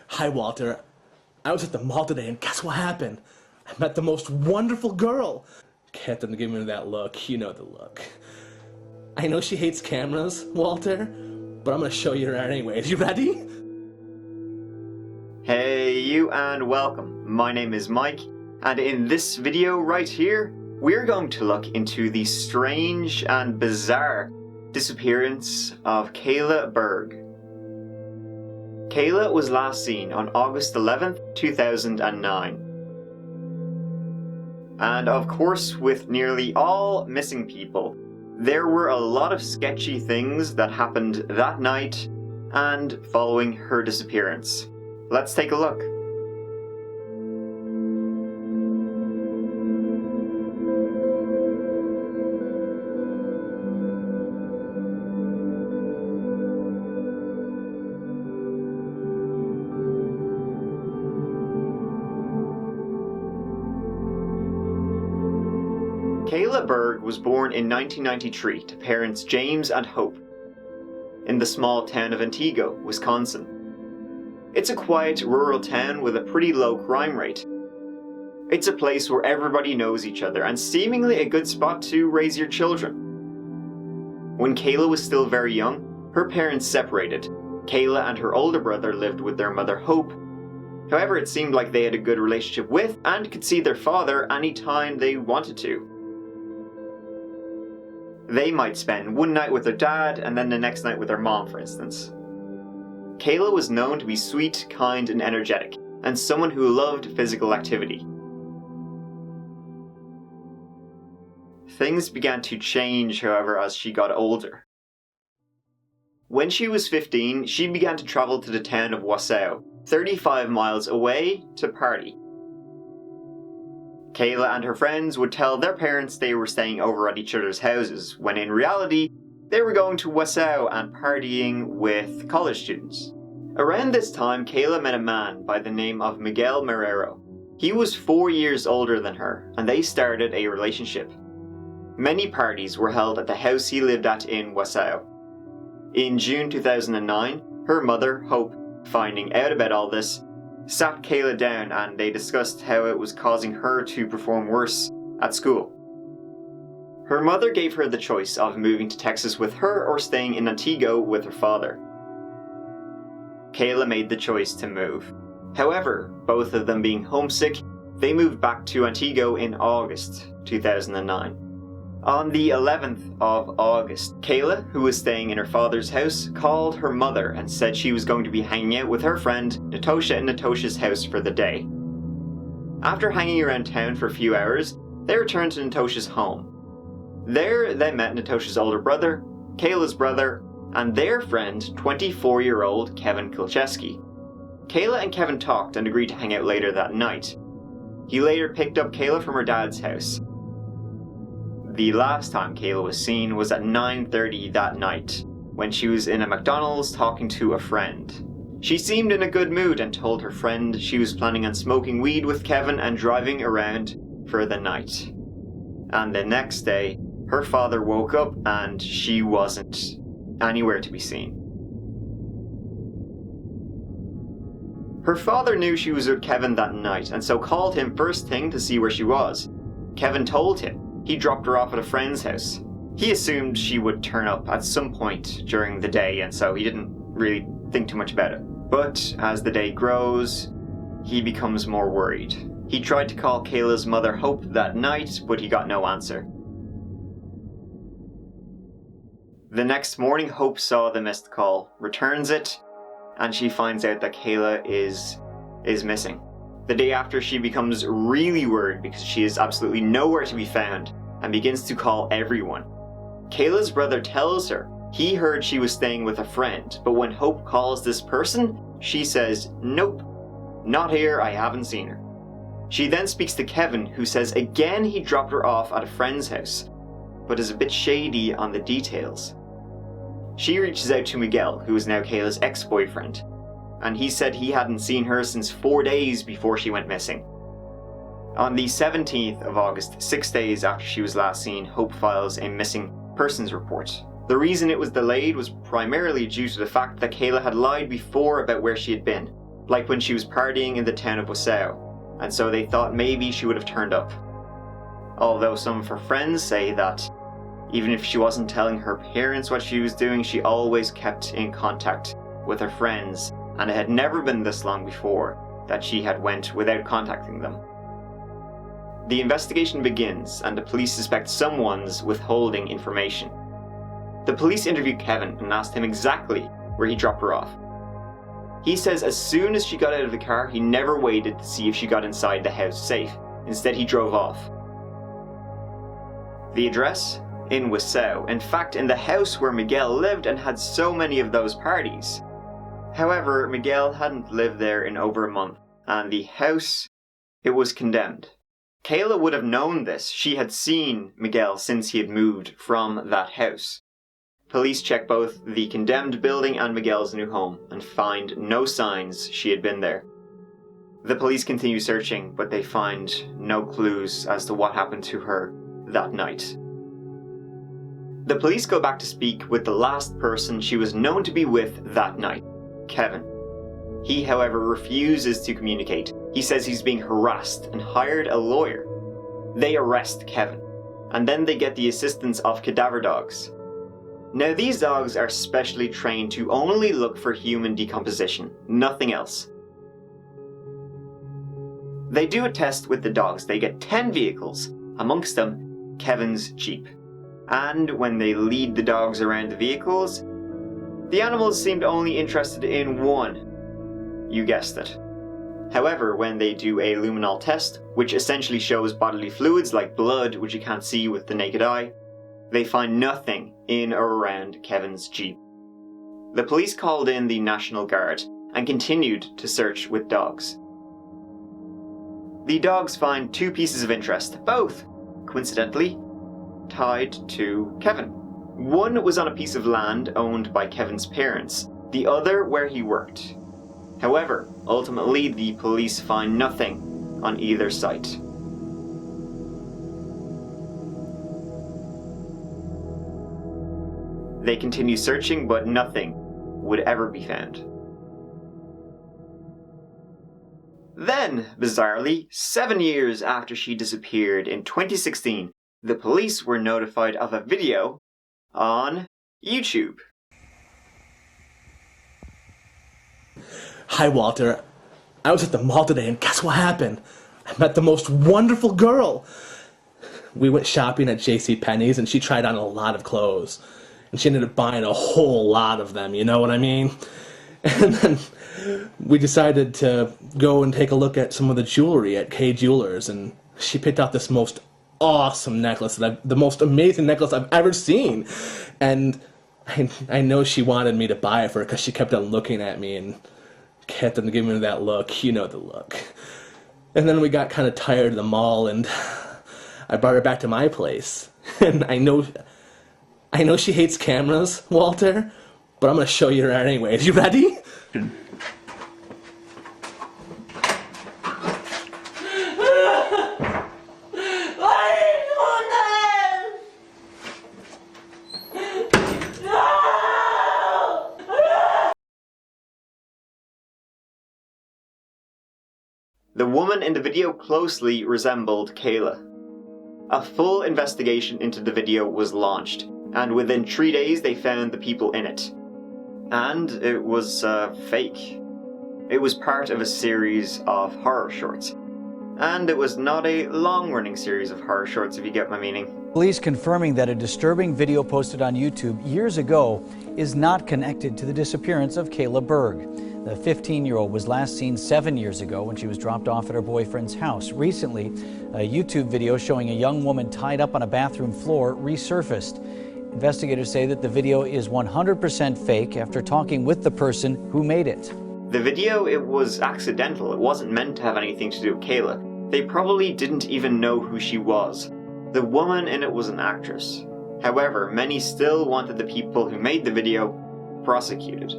Hi, Walter. I was at the mall today, and guess what happened? I met the most wonderful girl. Can't let them give me that look. You know the look. I know she hates cameras, Walter, but I'm gonna show you her anyways. You ready? Hey you, and welcome. My name is Mike, and in this video right here, we're going to look into the strange and bizarre disappearance of Kayla Berg. Kayla was last seen on August 11th, 2009. And of course, with nearly all missing people, there were a lot of sketchy things that happened that night and following her disappearance. Let's take a look. Kayla Berg was born in 1993 to parents James and Hope in the small town of Antigo, Wisconsin. It's a quiet, rural town with a pretty low crime rate. It's a place where everybody knows each other and seemingly a good spot to raise your children. When Kayla was still very young, her parents separated. Kayla and her older brother lived with their mother Hope. However, it seemed like they had a good relationship with and could see their father anytime they wanted to. They might spend one night with their dad and then the next night with their mom, for instance. Kayla was known to be sweet, kind, and energetic, and someone who loved physical activity. Things began to change, however, as she got older. When she was 15, she began to travel to the town of Wasau, 35 miles away, to party. Kayla and her friends would tell their parents they were staying over at each other's houses, when in reality, they were going to Wasau and partying with college students. Around this time, Kayla met a man by the name of Miguel Marrero. He was 4 years older than her, and they started a relationship. Many parties were held at the house he lived at in Wasau. In June 2009, her mother, Hope, finding out about all this, sat Kayla down and they discussed how it was causing her to perform worse at school. Her mother gave her the choice of moving to Texas with her or staying in Antigo with her father. Kayla made the choice to move. However, both of them being homesick, they moved back to Antigo in August 2009. On the 11th of August, Kayla, who was staying in her father's house, called her mother and said she was going to be hanging out with her friend Natosha in Natosha's house for the day. After hanging around town for a few hours, they returned to Natosha's home. There, they met Natosha's older brother, Kayla's brother, and their friend, 24-year-old Kevin Kilcheski. Kayla and Kevin talked and agreed to hang out later that night. He later picked up Kayla from her dad's house. The last time Kayla was seen was at 9:30 that night, when she was in a McDonald's talking to a friend. She seemed in a good mood and told her friend she was planning on smoking weed with Kevin and driving around for the night. And the next day, her father woke up and she wasn't anywhere to be seen. Her father knew she was with Kevin that night and so called him first thing to see where she was. Kevin told him he dropped her off at a friend's house. He assumed she would turn up at some point during the day and so he didn't really think too much about it. But as the day grows, he becomes more worried. He tried to call Kayla's mother Hope that night, but he got no answer. The next morning, Hope saw the missed call, returns it, and she finds out that Kayla is missing. The day after, she becomes really worried because she is absolutely nowhere to be found and begins to call everyone. Kayla's brother tells her he heard she was staying with a friend, but when Hope calls this person, she says, "Nope, not here, I haven't seen her." She then speaks to Kevin, who says again he dropped her off at a friend's house, but is a bit shady on the details. She reaches out to Miguel, who is now Kayla's ex-boyfriend, and he said he hadn't seen her since 4 days before she went missing. On the 17th of August, 6 days after she was last seen, Hope files a missing persons report. The reason it was delayed was primarily due to the fact that Kayla had lied before about where she had been. like when she was partying in the town of Wasau, and so they thought maybe she would have turned up. Although some of her friends say that even if she wasn't telling her parents what she was doing, she always kept in contact with her friends, and it had never been this long before that she had went without contacting them. The investigation begins, and the police suspect someone's withholding information. The police interviewed Kevin and asked him exactly where he dropped her off. He says as soon as she got out of the car, he never waited to see if she got inside the house safe. Instead, he drove off. The address? In Wasau. In fact, in the house where Miguel lived and had so many of those parties. However, Miguel hadn't lived there in over a month, and the house, it was condemned. Kayla would have known this. She had seen Miguel since he had moved from that house. Police check both the condemned building and Miguel's new home and find no signs she had been there. The police continue searching, but they find no clues as to what happened to her that night. The police go back to speak with the last person she was known to be with that night, Kevin. He, however, refuses to communicate. He says he's being harassed and hired a lawyer. They arrest Kevin, and then they get the assistance of cadaver dogs. Now, these dogs are specially trained to only look for human decomposition, nothing else. They do a test with the dogs. They get 10 vehicles, amongst them Kevin's Jeep. And when they lead the dogs around the vehicles, the animals seemed only interested in one. You guessed it. However, when they do a luminol test, which essentially shows bodily fluids like blood, which you can't see with the naked eye, they find nothing in or around Kevin's Jeep. The police called in the National Guard and continued to search with dogs. The dogs find two pieces of interest, both, coincidentally, tied to Kevin. One was on a piece of land owned by Kevin's parents, the other where he worked. However, ultimately the police find nothing on either site. They continue searching, but nothing would ever be found. Then, bizarrely, 7 years after she disappeared in 2016, the police were notified of a video on YouTube. Hi, Walter. I was at the mall today, and guess what happened? I met the most wonderful girl. We went shopping at JCPenney's, and she tried on a lot of clothes. And she ended up buying a whole lot of them, you know what I mean? And then we decided to go and take a look at some of the jewelry at K Jewelers, and she picked out this most awesome necklace, the most amazing necklace I've ever seen. And I know she wanted me to buy it for her because she kept on looking at me and kept on giving me that look, you know the look. And then we got kind of tired of the mall, and I brought her back to my place. And I know she hates cameras, Walter, but I'm going to show you her anyway. Are you ready? The woman in the video closely resembled Kayla. A full investigation into the video was launched, and within 3 days they found the people in it. And it was fake. It was part of a series of horror shorts. And it was not a long-running series of horror shorts, if you get my meaning. Police confirming that a disturbing video posted on YouTube years ago is not connected to the disappearance of Kayla Berg. The 15-year-old was last seen 7 years ago when she was dropped off at her boyfriend's house. Recently, a YouTube video showing a young woman tied up on a bathroom floor resurfaced. Investigators say that the video is 100% fake after talking with the person who made it. The video, it was accidental. It wasn't meant to have anything to do with Kayla. They probably didn't even know who she was. The woman in it was an actress. However, many still wanted the people who made the video prosecuted.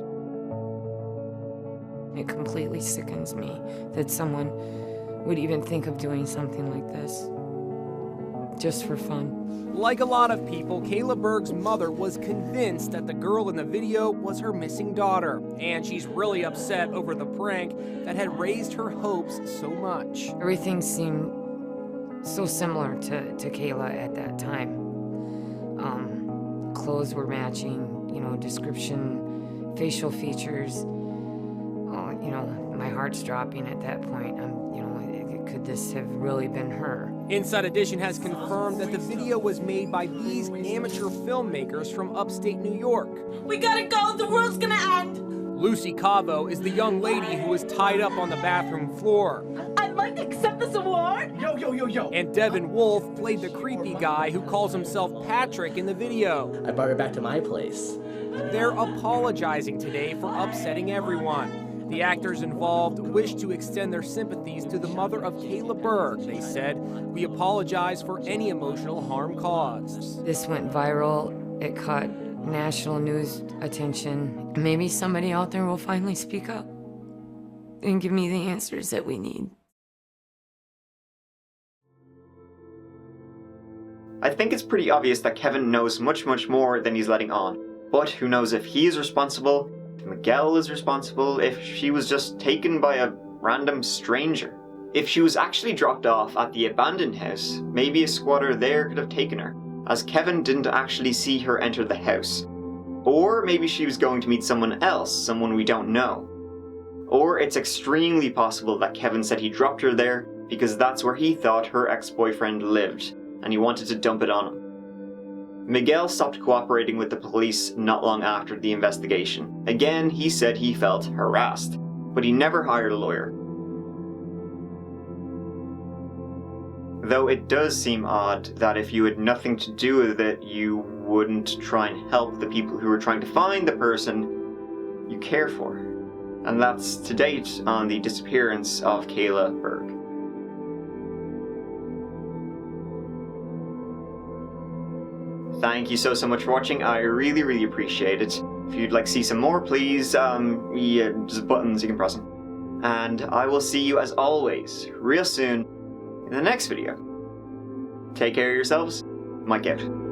It completely sickens me that someone would even think of doing something like this. just for fun. Like a lot of people, Kayla Berg's mother was convinced that the girl in the video was her missing daughter, and she's really upset over the prank that had raised her hopes so much. Everything seemed so similar to Kayla at that time. Clothes were matching, description, facial features. My heart's dropping at that point. Could this have really been her? Inside Edition has confirmed that the video was made by these amateur filmmakers from upstate New York. We gotta go, the world's gonna end! Lucy Cavo is the young lady who was tied up on the bathroom floor. I'd like to accept this award! Yo! And Devin Wolf played the creepy guy who calls himself Patrick in the video. I brought her back to my place. They're apologizing today for upsetting everyone. The actors involved wish to extend their sympathies to the mother of Kayla Berg. They said, "We apologize for any emotional harm caused." This went viral. It caught national news attention. Maybe somebody out there will finally speak up and give me the answers that we need. I think it's pretty obvious that Kevin knows much more than he's letting on. But who knows if he is responsible, if Miguel is responsible, if she was just taken by a random stranger. If she was actually dropped off at the abandoned house, maybe a squatter there could have taken her, as Kevin didn't actually see her enter the house. Or maybe she was going to meet someone else, someone we don't know. Or it's extremely possible that Kevin said he dropped her there because that's where he thought her ex-boyfriend lived, and he wanted to dump it on him. Miguel stopped cooperating with the police not long after the investigation. Again, he said he felt harassed, but he never hired a lawyer. Though it does seem odd that if you had nothing to do with it, you wouldn't try and help the people who are trying to find the person you care for. And that's to date on the disappearance of Kayla Berg. Thank you so much for watching. I really appreciate it. If you'd like to see some more, please, just buttons, you can press them. And I will see you as always, real soon, in the next video. Take care of yourselves. Mike out.